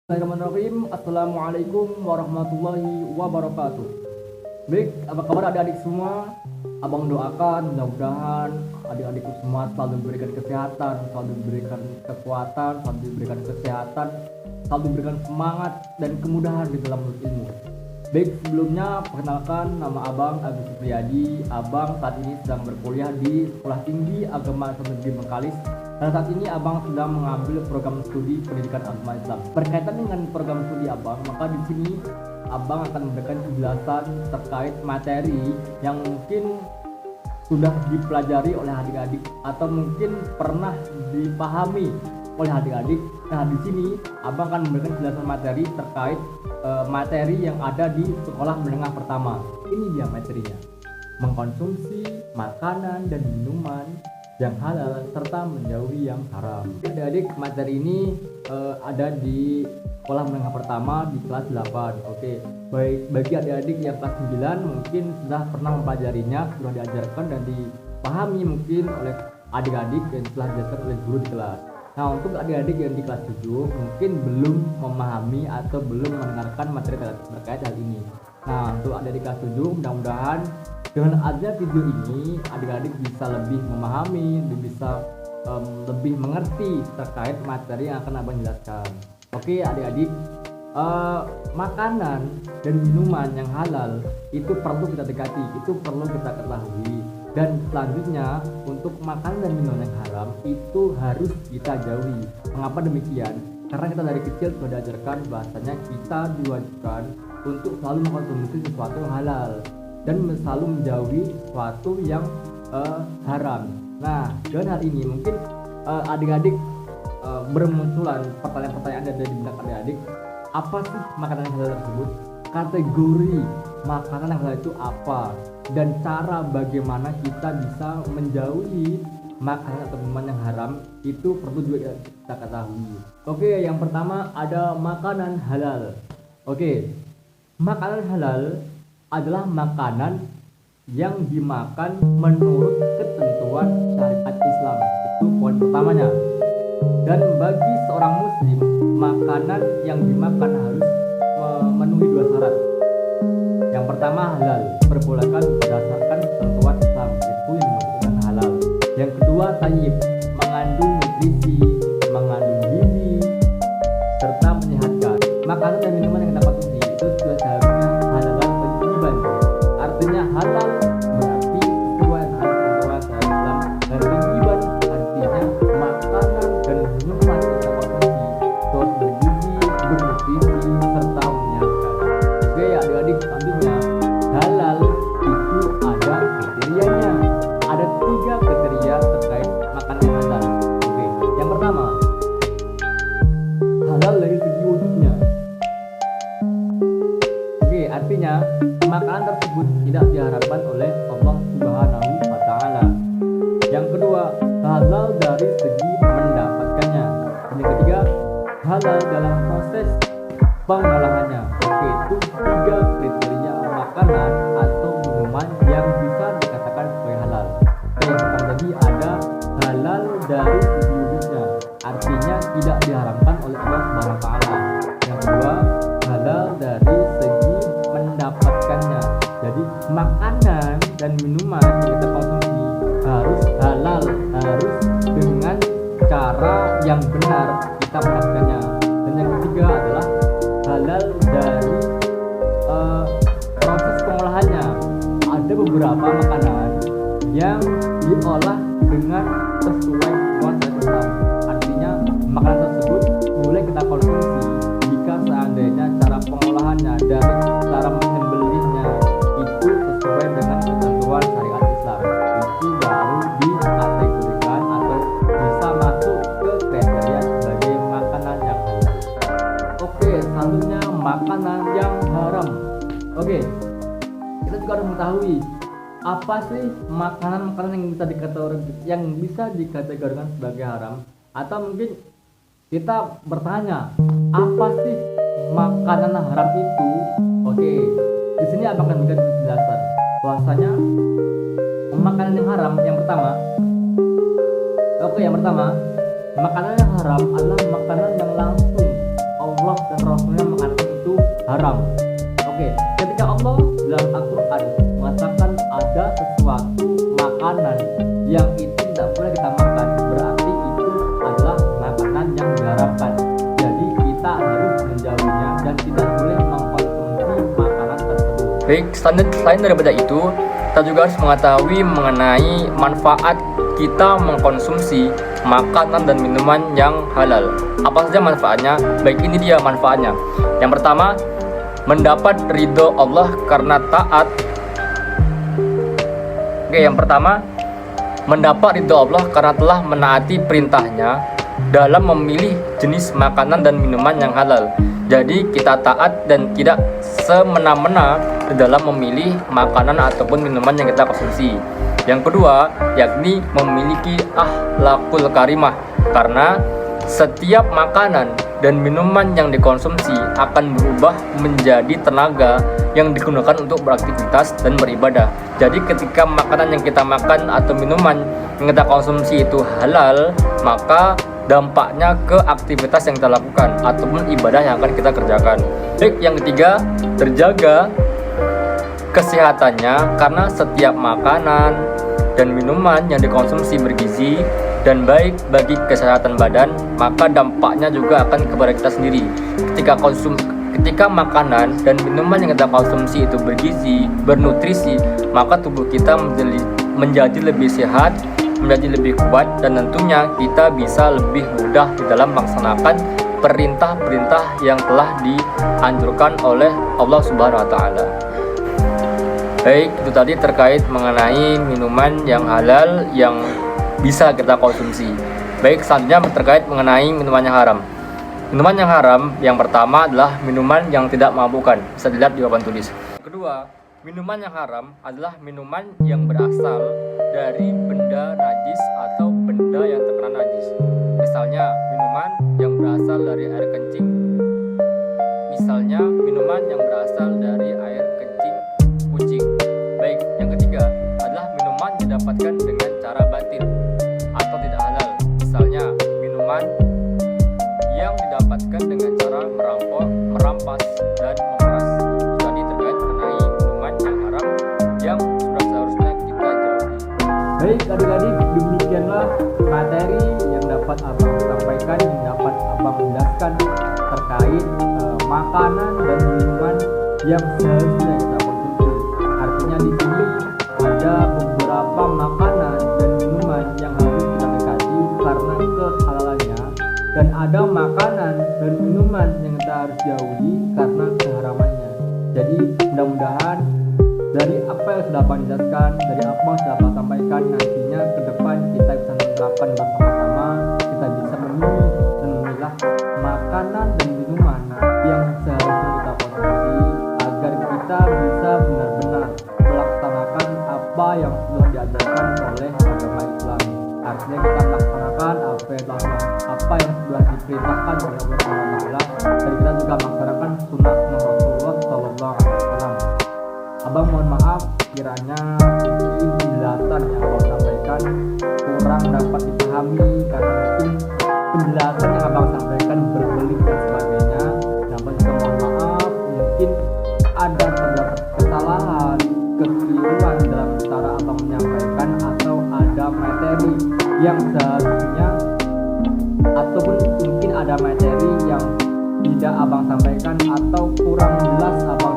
Bismillahirrahmanirrahim. Assalamualaikum warahmatullahi wabarakatuh. Baik, apa kabar adik-adik semua? Abang doakan mudah-mudahan adik-adikku semua selalu diberikan kesehatan, selalu diberikan kekuatan, selalu diberikan kesehatan, selalu diberikan semangat dan kemudahan di dalam menuntut ilmu. Baik, sebelumnya perkenalkan nama Abang Agus Supriyadi. Abang saat ini sedang berkuliah di Sekolah Tinggi Agama Islam Negeri Bengkalis. Dan saat ini Abang sedang mengambil program studi pendidikan agama Islam. Berkaitan dengan program studi Abang, maka di sini Abang akan memberikan penjelasan terkait materi yang mungkin sudah dipelajari oleh adik-adik atau mungkin pernah dipahami oleh adik-adik. Nah, di sini Abang akan memberikan penjelasan materi terkait materi yang ada di sekolah menengah pertama. Ini dia materinya: mengkonsumsi makanan dan minuman yang halal serta menjauhi yang haram. Adik-adik, materi ini ada di sekolah menengah pertama di kelas 8. Oke, baik, bagi adik-adik yang kelas 9 mungkin sudah pernah mempelajarinya, sudah diajarkan dan dipahami mungkin oleh adik-adik yang telah diajarkan oleh guru di kelas. Nah, untuk adik-adik yang di kelas 7 mungkin belum memahami atau belum mendengarkan materi terkait hal ini. Nah, untuk adik-adik kelas 7 mudah-mudahan dengan adanya video ini adik-adik bisa lebih memahami, bisa lebih mengerti terkait materi yang akan Abang jelaskan. Oke adik-adik, makanan dan minuman yang halal itu perlu kita dekati, itu perlu kita ketahui. Dan selanjutnya untuk makanan dan minuman yang haram itu harus kita jauhi. Mengapa demikian? Karena kita dari kecil sudah diajarkan bahasanya kita diwajibkan untuk selalu mengkonsumsi sesuatu yang halal dan selalu menjauhi sesuatu yang haram. Nah, dengan hal ini mungkin adik-adik bermunculan pertanyaan-pertanyaan dari benak adik-adik, apa sih makanan yang halal tersebut? Kategori makanan yang halal itu apa? Dan cara bagaimana kita bisa menjauhi makanan atau minuman yang haram itu perlu juga kita ketahui. Oke, yang pertama ada makanan halal. Oke, makanan halal adalah makanan yang dimakan menurut ketentuan syariat Islam. Itu poin pertamanya. Dan bagi seorang muslim, makanan yang dimakan harus memenuhi dua syarat. Yang pertama halal, diperbolehkan berdasarkan ketentuan Islam, itu yang dimaksudkan halal. Yang kedua thayyib, mengandung nutrisi, mengandung gizi serta menyehatkan. Makanan dan minuman yang kita konsumsi itu sudah seharusnya halal tayyiban. Artinya halal berarti sesuai dengan ketentuan syariat Islam, dan tayyiban artinya makanan dan minuman yang kita konsumsi terus bergizi, bernutrisi serta menyehatkan. Oke ya adik-adik, selanjutnya halal itu ada kriterianya. Ada 3 kriteria terkait makanan yang halal. Oke, yang pertama halal dari segi wujudnya. Oke, artinya makanan tersebut tidak diharapkan oleh Allah Subhanahu wa Ta'ala. Yang kedua, halal dari segi mendapatkannya. Dan yang ketiga, halal dalam proses pengolahannya. Oke, itu 3 kriteria makanan atau minuman yang bisa dikatakan sebagai halal. Oke, yang pertama tadi ada halal dari segi wujudnya, artinya tidak diharamkan oleh Allah Subhanahu wa Ta'ala. Yang kedua, halal dari segi mendapatkannya. Jadi makanan dan minuman yang kita konsumsi harus halal, harus dengan cara yang benar kita mendapatkannya. Dan yang ketiga adalah halal dari proses pengolahannya. Ada beberapa makanan yang diolah dengan sesuai konsep Islam. Artinya makanan tersebut boleh kita konsumsi jika seandainya cara pengolahannya dari cara menyembelihnya itu sesuai dengan ketentuan syariat Islam. Itu baru dikategorikan atau bisa masuk ke kriteria sebagai makanan yang halal. Oke, selanjutnya makanan yang haram. Oke, kita juga harus mengetahui apa sih makanan-makanan yang bisa dikategorikan sebagai haram. Atau mungkin kita bertanya, apa sih makanan haram itu? Oke, di sini Abang akan memberikan penjelasan bahwasanya makanan yang haram yang pertama. Oke, yang pertama, makanan yang haram adalah makanan yang langsung Allah Allah dan Rasulnya mengatakan itu haram. Oke, ketika Allah dalam Al-Quran mengatakan ada sesuatu makanan yang itu tidak boleh kita makan, berarti itu adalah makanan yang diharamkan. Jadi kita harus menjauhinya dan tidak boleh mengkonsumsi makanan tersebut. Baik, selain daripada itu, kita juga harus mengetahui mengenai manfaat kita mengkonsumsi makanan dan minuman yang halal. Apa saja manfaatnya? Baik, ini dia manfaatnya. Yang pertama, mendapat ridho Allah karena taat. Oke, yang pertama, mendapat ridho Allah karena telah menaati perintahnya dalam memilih jenis makanan dan minuman yang halal. Jadi kita taat dan tidak semena-mena dalam memilih makanan ataupun minuman yang kita konsumsi. Yang kedua, yakni memiliki akhlakul karimah, karena setiap makanan dan minuman yang dikonsumsi akan berubah menjadi tenaga yang digunakan untuk beraktivitas dan beribadah. Jadi ketika makanan yang kita makan atau minuman yang kita konsumsi itu halal, maka dampaknya ke aktivitas yang kita lakukan ataupun ibadah yang akan kita kerjakan. Baik, yang ketiga, terjaga kesehatannya karena setiap makanan dan minuman yang dikonsumsi bergizi dan baik bagi kesehatan badan, maka dampaknya juga akan kepada kita sendiri. Ketika makanan dan minuman yang kita konsumsi itu bergizi, bernutrisi, maka tubuh kita menjadi lebih sehat, menjadi lebih kuat, dan tentunya kita bisa lebih mudah di dalam melaksanakan perintah-perintah yang telah dianjurkan oleh Allah Subhanahu wa taala. Baik, itu tadi terkait mengenai minuman yang halal yang bisa kita konsumsi. Baik, selanjutnya terkait mengenai minuman yang haram. Minuman yang haram yang pertama adalah minuman yang tidak memabukkan. Bisa dilihat di papan tulis. Kedua, minuman yang haram adalah minuman yang berasal dari benda najis atau benda yang terkena najis. Misalnya, minuman yang berasal dari air kencing. Misalnya, minuman yang berasal dari air kencing kucing. Baik, yang ketiga adalah minuman didapatkan dengan cara batil atau tidak halal. Misalnya, minuman yang didapatkan dengan cara merampas dan memeras. Tadi terkait mengenai minuman yang haram yang sudah seharusnya kita jauhi. Baik adik-adik, demikianlah materi yang dapat abang sampaikan, yang dapat abang menjelaskan terkait makanan dan minuman yang seharusnya kita konsumsi. Artinya di sini ada beberapa makanan dan minuman yang harus kita dekati karena kehalalannya, dan ada makanan dan minuman yang kita harus jauhi karena keharamannya. Jadi mudah-mudahan dari apa yang sudah abang jelaskan, dari apa yang sudah abang sampaikan, nantinya ke depan kita bisa menerapkan bersama-sama, kita bisa memilih dan memilah makanan dan minuman yang seharusnya kita konsumsi agar kita bisa benar-benar melaksanakan apa yang sudah diajarkan oleh agama Islam. Artinya kita melaksanakan apa yang sudah diperintahkan oleh Allah SWT, dan kita juga melaksanakan sunnah Rasulullah SAW. Abang mohon maaf kiranya penjelasan yang abang sampaikan kurang dapat dipahami, karena mungkin penjelasan yang abang sampaikan berbelit dan sebagainya. Abang juga mohon maaf, mungkin ada terdapat kesalahan, kekeliruan dalam cara abang menyampaikan, atau ada materi yang seharusnya, ataupun mungkin ada materi yang tidak abang sampaikan atau kurang jelas abang